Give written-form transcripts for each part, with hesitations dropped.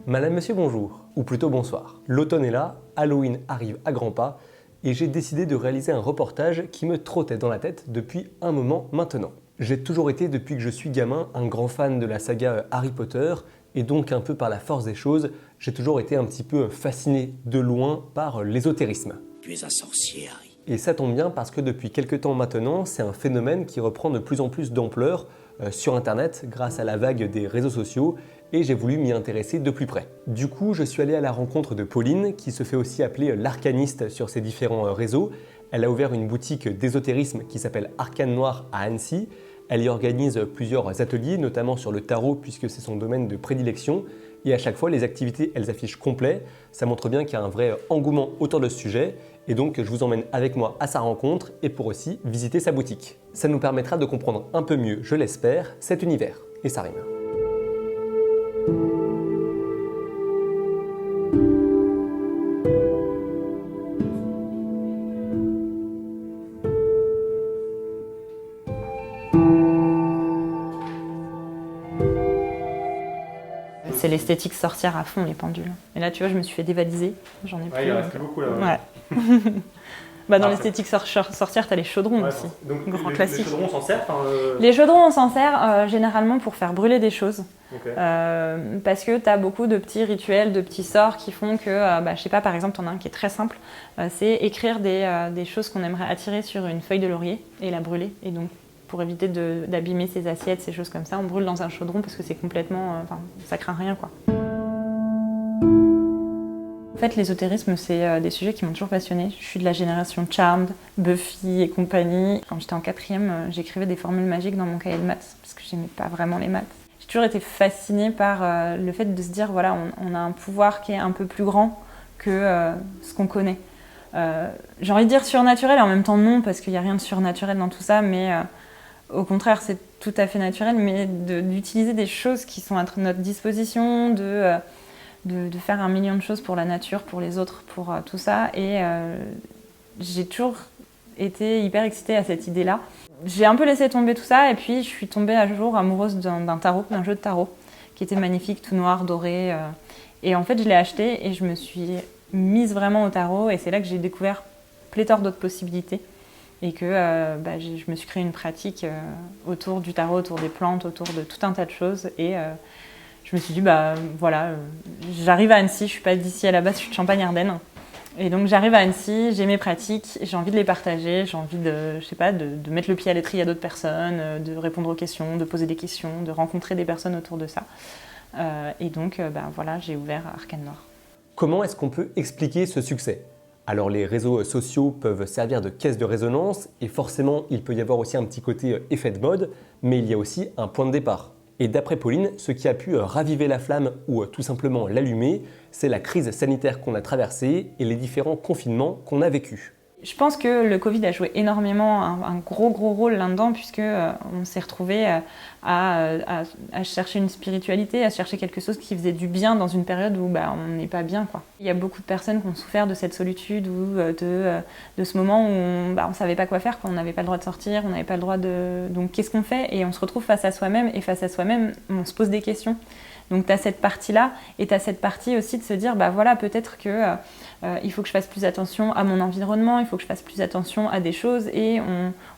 Madame, monsieur, bonjour, ou plutôt bonsoir. L'automne est là, Halloween arrive à grands pas, et j'ai décidé de réaliser un reportage qui me trottait dans la tête depuis un moment maintenant. J'ai toujours été, depuis que je suis gamin, un grand fan de la saga Harry Potter, et donc un peu par la force des choses, j'ai toujours été un petit peu fasciné de loin par l'ésotérisme. Tu es un sorcier, Harry. Et ça tombe bien parce que depuis quelques temps maintenant, c'est un phénomène qui reprend de plus en plus d'ampleur sur Internet grâce à la vague des réseaux sociaux et j'ai voulu m'y intéresser de plus près. Du coup, je suis allé à la rencontre de Pauline, qui se fait aussi appeler l'arcaniste sur ses différents réseaux. Elle a ouvert une boutique d'ésotérisme qui s'appelle Arcane Noir à Annecy. Elle y organise plusieurs ateliers, notamment sur le tarot puisque c'est son domaine de prédilection. Et à chaque fois, les activités, elles affichent complet. Ça montre bien qu'il y a un vrai engouement autour de ce sujet. Et donc, je vous emmène avec moi à sa rencontre et pour aussi visiter sa boutique. Ça nous permettra de comprendre un peu mieux, je l'espère, cet univers. Et ça rime. C'est l'esthétique sorcière à fond, les pendules. Et là, tu vois, je me suis fait dévaliser. J'en ai plus. Ouais, il reste beaucoup là. Ouais. Bah, dans l'esthétique sorcière, t'as les chaudrons aussi. Donc, Grand classique. Les chaudrons, on s'en sert Les chaudrons, on s'en sert généralement pour faire brûler des choses. Okay. Parce que t'as beaucoup de petits rituels, de petits sorts qui font que, je sais pas, par exemple, t'en as un qui est très simple. C'est écrire des choses qu'on aimerait attirer sur une feuille de laurier et la brûler. Et donc, pour éviter d'abîmer ses assiettes, ces choses comme ça, on brûle dans un chaudron parce que c'est complètement... ça craint rien, quoi. En fait, l'ésotérisme, c'est des sujets qui m'ont toujours passionnée. Je suis de la génération Charmed, Buffy et compagnie. Quand j'étais en 4e, j'écrivais des formules magiques dans mon cahier de maths parce que j'aimais pas vraiment les maths. J'ai toujours été fascinée par le fait de se dire, voilà, on a un pouvoir qui est un peu plus grand que ce qu'on connaît. J'ai envie de dire surnaturel, et en même temps non, parce qu'il n'y a rien de surnaturel dans tout ça, mais au contraire, c'est tout à fait naturel, mais d'utiliser des choses qui sont à notre disposition, de faire 1 million de choses pour la nature, pour les autres, pour tout ça. Et j'ai toujours été hyper excitée à cette idée-là. J'ai un peu laissé tomber tout ça, et puis je suis tombée un jour amoureuse d'un tarot, d'un jeu de tarot, qui était magnifique, tout noir, doré. Et en fait, je l'ai acheté et je me suis mise vraiment au tarot, et c'est là que j'ai découvert pléthore d'autres possibilités. Et que je me suis créé une pratique autour du tarot, autour des plantes, autour de tout un tas de choses. Et je me suis dit, j'arrive à Annecy, je suis pas d'ici à la base, je suis de Champagne-Ardenne. Et donc j'arrive à Annecy, j'ai mes pratiques, j'ai envie de les partager, j'ai envie de mettre le pied à l'étrier à d'autres personnes, de répondre aux questions, de poser des questions, de rencontrer des personnes autour de ça. Et donc j'ai ouvert Arcane Noir. Comment est-ce qu'on peut expliquer ce succès ? Alors les réseaux sociaux peuvent servir de caisse de résonance et forcément il peut y avoir aussi un petit côté effet de mode, mais il y a aussi un point de départ. Et d'après Pauline, ce qui a pu raviver la flamme ou tout simplement l'allumer, c'est la crise sanitaire qu'on a traversée et les différents confinements qu'on a vécus. Je pense que le Covid a joué énormément un gros rôle là-dedans, puisque on s'est retrouvés à chercher une spiritualité, à chercher quelque chose qui faisait du bien dans une période où on n'est pas bien, quoi. Il y a beaucoup de personnes qui ont souffert de cette solitude ou de ce moment où on savait pas quoi faire, on n'avait pas le droit de sortir, on n'avait pas le droit de... Donc qu'est-ce qu'on fait ? Et on se retrouve face à soi-même, et face à soi-même, on se pose des questions. Donc tu as cette partie-là, et tu as cette partie aussi de se dire, peut-être que il faut que je fasse plus attention à mon environnement, il faut que je fasse plus attention à des choses, et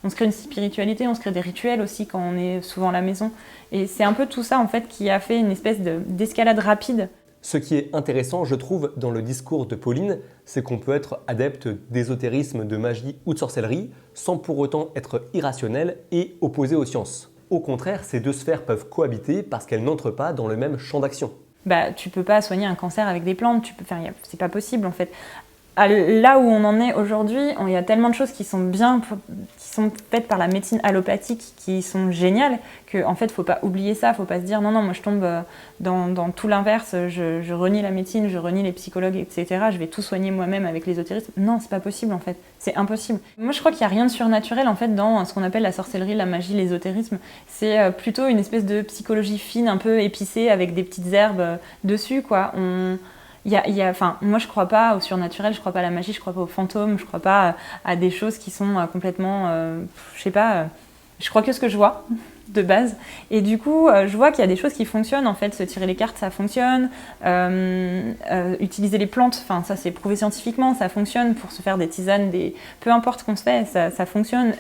on se crée une spiritualité, on se crée des rituels aussi quand on est souvent à la maison. Et c'est un peu tout ça en fait qui a fait une espèce d'escalade rapide. Ce qui est intéressant, je trouve, dans le discours de Pauline, c'est qu'on peut être adepte d'ésotérisme, de magie ou de sorcellerie, sans pour autant être irrationnel et opposé aux sciences. Au contraire, ces deux sphères peuvent cohabiter parce qu'elles n'entrent pas dans le même champ d'action. Tu peux pas soigner un cancer avec des plantes, c'est pas possible en fait. Là où on en est aujourd'hui, il y a tellement de choses qui sont faites par la médecine allopathique, qui sont géniales, qu'en fait, faut pas oublier ça, faut pas se dire non, moi je tombe dans tout l'inverse, je renie la médecine, je renie les psychologues, etc. Je vais tout soigner moi-même avec l'ésotérisme. Non, c'est pas possible en fait, c'est impossible. Moi je crois qu'il y a rien de surnaturel en fait dans ce qu'on appelle la sorcellerie, la magie, l'ésotérisme. C'est plutôt une espèce de psychologie fine, un peu épicée, avec des petites herbes dessus, quoi. Moi je crois pas au surnaturel, je crois pas à la magie, je crois pas aux fantômes, je crois pas à des choses qui sont complètement, je crois que ce que je vois. de base. Et du coup, je vois qu'il y a des choses qui fonctionnent. En fait, se tirer les cartes, ça fonctionne. Utiliser les plantes, enfin ça c'est prouvé scientifiquement, ça fonctionne pour se faire des tisanes, peu importe ce qu'on se fait, ça fonctionne.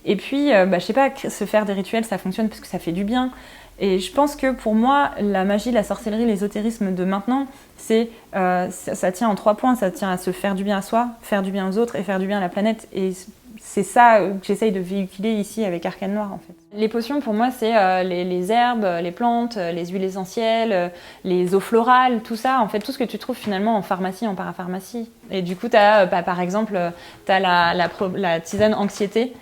Et puis, je sais pas, se faire des rituels, ça fonctionne parce que ça fait du bien. Et je pense que pour moi, la magie, la sorcellerie, l'ésotérisme de maintenant, ça tient en 3 points. Ça tient à se faire du bien à soi, faire du bien aux autres et faire du bien à la planète. Et c'est ça que j'essaye de véhiculer ici avec Arcane Noir en fait. Les potions pour moi c'est les herbes, les plantes, les huiles essentielles, les eaux florales, tout ça, en fait tout ce que tu trouves finalement en pharmacie, en parapharmacie. Et du coup tu as par exemple la tisane anxiété.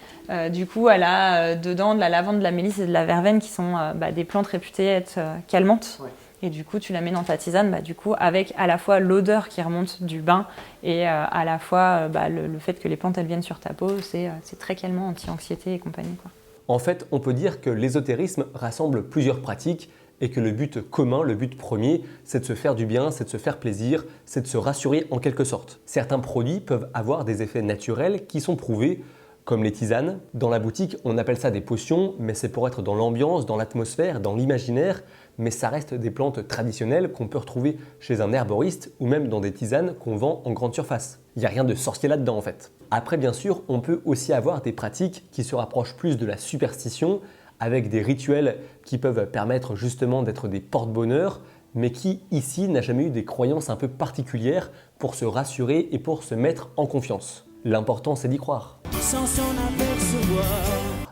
Du coup, elle a dedans de la lavande, de la mélisse et de la verveine qui sont des plantes réputées être calmantes. Ouais. Et du coup, tu la mets dans ta tisane, du coup, avec à la fois l'odeur qui remonte du bain et à la fois le fait que les plantes elles viennent sur ta peau, c'est très calmant, anti-anxiété et compagnie, quoi. En fait, on peut dire que l'ésotérisme rassemble plusieurs pratiques et que le but commun, le but premier, c'est de se faire du bien, c'est de se faire plaisir, c'est de se rassurer en quelque sorte. Certains produits peuvent avoir des effets naturels qui sont prouvés, comme les tisanes. Dans la boutique, on appelle ça des potions, mais c'est pour être dans l'ambiance, dans l'atmosphère, dans l'imaginaire, mais ça reste des plantes traditionnelles qu'on peut retrouver chez un herboriste ou même dans des tisanes qu'on vend en grande surface. Il n'y a rien de sorcier là-dedans en fait. Après, bien sûr, on peut aussi avoir des pratiques qui se rapprochent plus de la superstition, avec des rituels qui peuvent permettre justement d'être des porte-bonheur, mais qui, ici, n'a jamais eu des croyances un peu particulières pour se rassurer et pour se mettre en confiance. L'important, c'est d'y croire. Sans s'en apercevoir.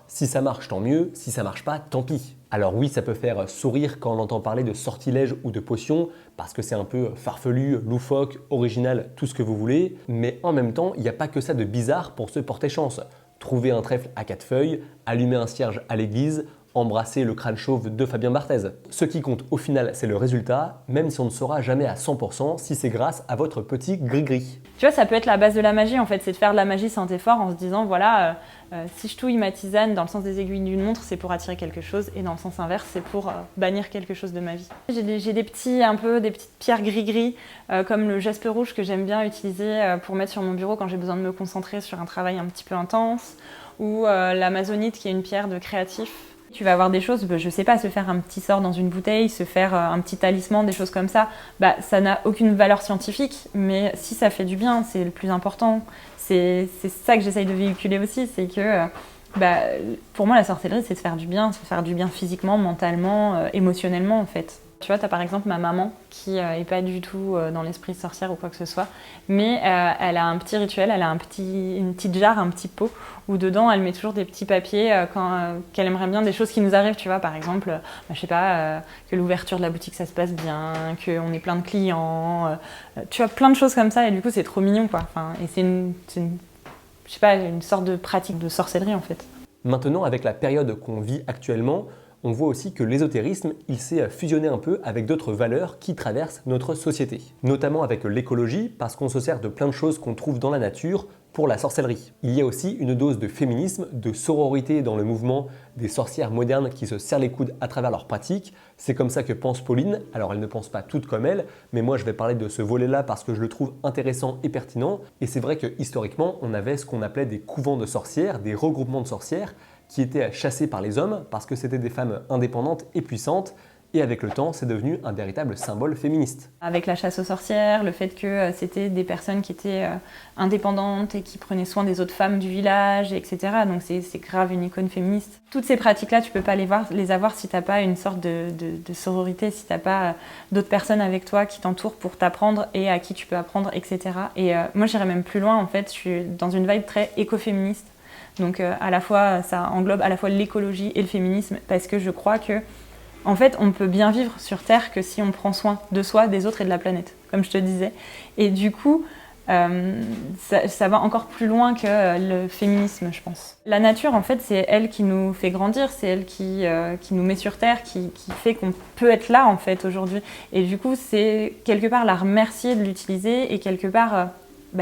Si ça marche, tant mieux. Si ça marche pas, tant pis. Alors oui, ça peut faire sourire quand on entend parler de sortilèges ou de potions, parce que c'est un peu farfelu, loufoque, original, tout ce que vous voulez. Mais en même temps, il n'y a pas que ça de bizarre pour se porter chance. Trouver un trèfle à 4 feuilles, allumer un cierge à l'église, embrasser le crâne chauve de Fabien Barthez. Ce qui compte au final, c'est le résultat, même si on ne saura jamais à 100% si c'est grâce à votre petit gris-gris. Tu vois, ça peut être la base de la magie en fait, c'est de faire de la magie sans effort en se disant voilà, si je touille ma tisane dans le sens des aiguilles d'une montre, c'est pour attirer quelque chose, et dans le sens inverse, c'est pour bannir quelque chose de ma vie. J'ai des petites pierres gris-gris, comme le jaspe rouge que j'aime bien utiliser pour mettre sur mon bureau quand j'ai besoin de me concentrer sur un travail un petit peu intense, ou l'amazonite qui est une pierre de créatif. Tu vas avoir des choses, je sais pas, se faire un petit sort dans une bouteille, se faire un petit talisman, des choses comme ça, ça n'a aucune valeur scientifique, mais si ça fait du bien, c'est le plus important. C'est ça que j'essaye de véhiculer aussi, c'est que pour moi la sorcellerie c'est se faire du bien physiquement, mentalement, émotionnellement en fait. Tu vois, tu as par exemple ma maman qui n'est pas du tout dans l'esprit sorcière ou quoi que ce soit, mais elle a un petit rituel, elle a une petite jarre, un petit pot, où dedans elle met toujours des petits papiers qu'elle aimerait bien, des choses qui nous arrivent, tu vois, par exemple, je sais pas, que l'ouverture de la boutique ça se passe bien, qu'on ait plein de clients, tu vois, plein de choses comme ça, et du coup c'est trop mignon quoi. Enfin, et c'est je sais pas, une sorte de pratique de sorcellerie en fait. Maintenant, avec la période qu'on vit actuellement, on voit aussi que l'ésotérisme, il s'est fusionné un peu avec d'autres valeurs qui traversent notre société. Notamment avec l'écologie, parce qu'on se sert de plein de choses qu'on trouve dans la nature pour la sorcellerie. Il y a aussi une dose de féminisme, de sororité dans le mouvement des sorcières modernes qui se serrent les coudes à travers leurs pratiques. C'est comme ça que pense Pauline. Alors elle ne pense pas toutes comme elle, mais moi je vais parler de ce volet-là parce que je le trouve intéressant et pertinent. Et c'est vrai que historiquement, on avait ce qu'on appelait des couvents de sorcières, des regroupements de sorcières, qui étaient chassées par les hommes parce que c'était des femmes indépendantes et puissantes. Et avec le temps, c'est devenu un véritable symbole féministe. Avec la chasse aux sorcières, le fait que c'était des personnes qui étaient indépendantes et qui prenaient soin des autres femmes du village, etc. Donc c'est grave une icône féministe. Toutes ces pratiques-là, tu peux pas les avoir si t'as pas une sorte de sororité, si t'as pas d'autres personnes avec toi qui t'entourent pour t'apprendre et à qui tu peux apprendre, etc. Et moi, j'irais même plus loin, en fait. Je suis dans une vibe très écoféministe. Donc à la fois, ça englobe à la fois l'écologie et le féminisme, parce que je crois que en fait, on peut bien vivre sur Terre que si on prend soin de soi, des autres et de la planète, comme je te disais. Et du coup, ça va encore plus loin que le féminisme, je pense. La nature, en fait, c'est elle qui nous fait grandir, c'est elle qui nous met sur Terre, qui fait qu'on peut être là, en fait, aujourd'hui. Et du coup, c'est quelque part la remercier de l'utiliser et quelque part,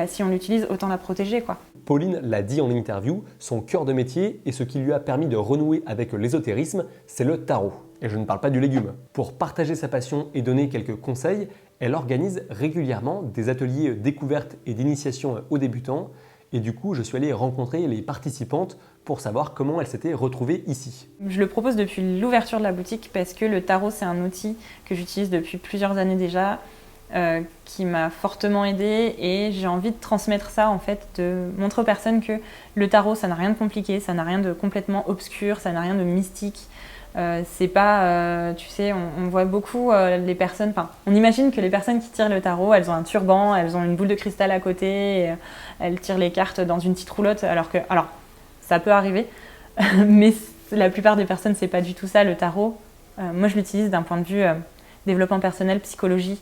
si on l'utilise, autant la protéger, quoi. Pauline l'a dit en interview, son cœur de métier et ce qui lui a permis de renouer avec l'ésotérisme, c'est le tarot. Et je ne parle pas du légume. Pour partager sa passion et donner quelques conseils, elle organise régulièrement des ateliers découvertes et d'initiation aux débutants. et du coup je suis allé rencontrer les participantes pour savoir comment elles s'étaient retrouvées ici. Je le propose depuis l'ouverture de la boutique parce que le tarot c'est un outil que j'utilise depuis plusieurs années déjà, qui m'a fortement aidée et j'ai envie de transmettre ça en fait, de montrer aux personnes que le tarot ça n'a rien de compliqué, ça n'a rien de complètement obscur, ça n'a rien de mystique. C'est pas, tu sais, on voit beaucoup les personnes, enfin, on imagine que les personnes qui tirent le tarot, elles ont un turban, elles ont une boule de cristal à côté, et, elles tirent les cartes dans une petite roulotte, alors ça peut arriver, mais la plupart des personnes, c'est pas du tout ça, le tarot. Moi, je l'utilise d'un point de vue développement personnel, psychologie,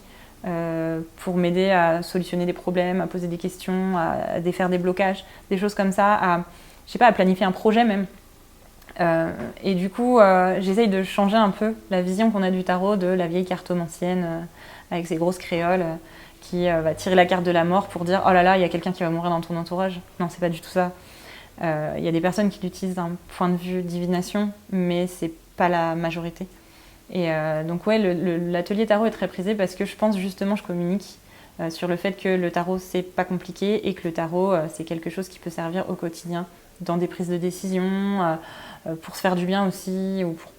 pour m'aider à solutionner des problèmes, à poser des questions, à défaire des blocages, des choses comme ça, à planifier un projet même. Et du coup, j'essaye de changer un peu la vision qu'on a du tarot, de la vieille cartomancienne avec ses grosses créoles qui va tirer la carte de la mort pour dire « Oh là là, il y a quelqu'un qui va mourir dans ton entourage ». Non, c'est pas du tout ça. Il y a des personnes qui l'utilisent d'un point de vue divination, mais c'est pas la majorité. Et donc ouais, l'atelier tarot est très prisé parce que je pense justement, je communique sur le fait que le tarot c'est pas compliqué et que le tarot c'est quelque chose qui peut servir au quotidien dans des prises de décision, pour se faire du bien aussi ou pour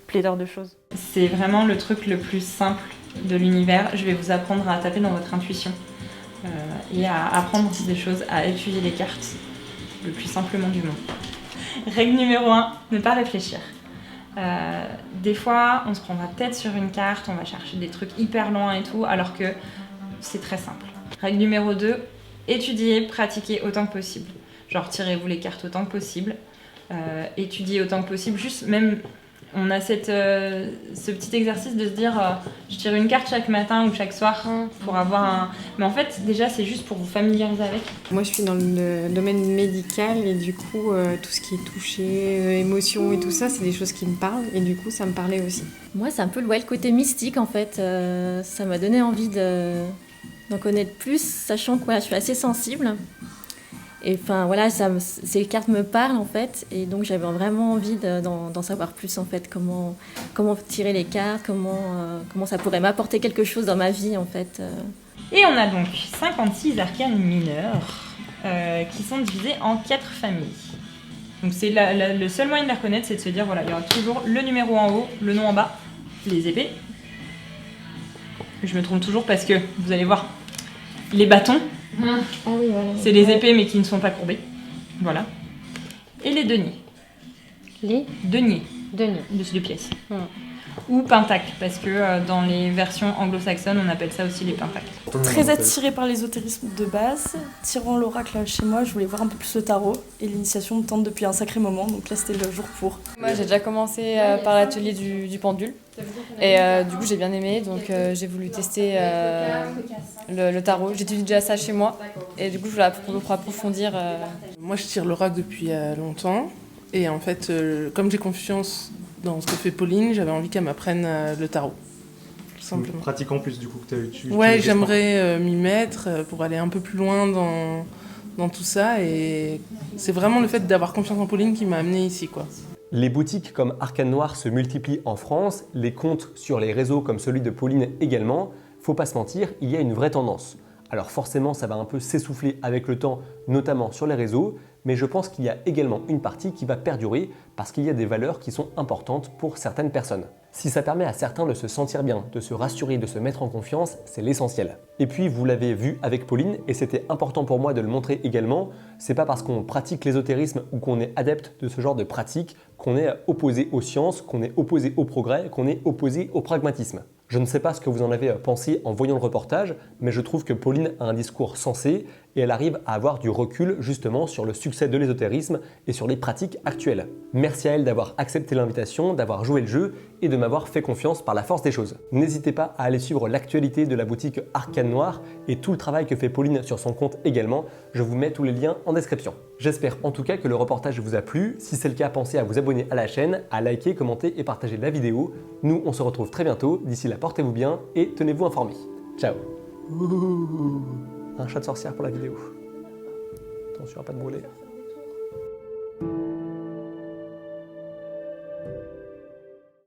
pléthore de choses. C'est vraiment le truc le plus simple de l'univers. Je vais vous apprendre à taper dans votre intuition et à apprendre des choses, à étudier les cartes le plus simplement du monde. Règle numéro 1, ne pas réfléchir. Des fois, on se prend la tête sur une carte, on va chercher des trucs hyper loin et tout, alors que c'est très simple. Règle numéro 2, étudiez, pratiquez autant que possible. Genre, tirez-vous les cartes autant que possible, étudiez autant que possible. Juste, même, on a ce petit exercice de se dire je tire une carte chaque matin ou chaque soir pour avoir un... Mais en fait, déjà, c'est juste pour vous familiariser avec. Moi, je suis dans le domaine médical et du coup, tout ce qui est toucher, émotion et tout ça, c'est des choses qui me parlent et du coup, ça me parlait aussi. Moi, c'est un peu le côté mystique en fait. Ça m'a donné envie d'en connaître plus, sachant que je suis assez sensible. Et enfin voilà, ces cartes me parlent en fait, et donc j'avais vraiment envie d'en savoir plus en fait, comment tirer les cartes, comment ça pourrait m'apporter quelque chose dans ma vie en fait. Et on a donc 56 arcanes mineurs qui sont divisés en 4 familles. Donc c'est le seul moyen de les reconnaître, c'est de se dire voilà, il y aura toujours le numéro en haut, le nom en bas, les épées. Je me trompe toujours parce que vous allez voir les bâtons. Ah oui, voilà. C'est les épées mais qui ne sont pas courbées. Voilà. Et les deniers. Les deniers. deniers. De pièces. Ou pentacles, parce que dans les versions anglo-saxonnes, on appelle ça aussi les pentacles. Très attirée par l'ésotérisme de base. Tirant l'oracle chez moi, je voulais voir un peu plus le tarot. Et l'initiation me tente depuis un sacré moment, donc là c'était le jour pour. Moi j'ai déjà commencé par l'atelier du pendule. Et du coup j'ai bien aimé, donc j'ai voulu tester le tarot. J'étudie déjà ça chez moi. Et du coup je voulais approfondir. Moi je tire l'oracle depuis longtemps. Et en fait, comme j'ai confiance dans ce que fait Pauline, j'avais envie qu'elle m'apprenne le tarot. Tout simplement. Pratique en plus du coup que tu Ouais, j'aimerais m'y mettre pour aller un peu plus loin dans tout ça. Et c'est vraiment le fait d'avoir confiance en Pauline qui m'a amenée ici, quoi. Les boutiques comme Arcane Noir se multiplient en France, les comptes sur les réseaux comme celui de Pauline également. Faut pas se mentir, il y a une vraie tendance. Alors forcément, ça va un peu s'essouffler avec le temps, notamment sur les réseaux, mais je pense qu'il y a également une partie qui va perdurer parce qu'il y a des valeurs qui sont importantes pour certaines personnes. Si ça permet à certains de se sentir bien, de se rassurer, de se mettre en confiance, c'est l'essentiel. Et puis, vous l'avez vu avec Pauline, et c'était important pour moi de le montrer également, c'est pas parce qu'on pratique l'ésotérisme ou qu'on est adepte de ce genre de pratique qu'on est opposé aux sciences, qu'on est opposé au progrès, qu'on est opposé au pragmatisme. Je ne sais pas ce que vous en avez pensé en voyant le reportage, mais je trouve que Pauline a un discours sensé et elle arrive à avoir du recul justement sur le succès de l'ésotérisme et sur les pratiques actuelles. Merci à elle d'avoir accepté l'invitation, d'avoir joué le jeu et de m'avoir fait confiance par la force des choses. N'hésitez pas à aller suivre l'actualité de la boutique Arcane Noir et tout le travail que fait Pauline sur son compte également. Je vous mets tous les liens en description. J'espère en tout cas que le reportage vous a plu. Si c'est le cas, pensez à vous abonner à la chaîne, à liker, commenter et partager la vidéo. Nous, on se retrouve très bientôt. D'ici là, portez-vous bien et tenez-vous informés. Ciao. Un chat de sorcière pour la vidéo. Attention à pas te brûler.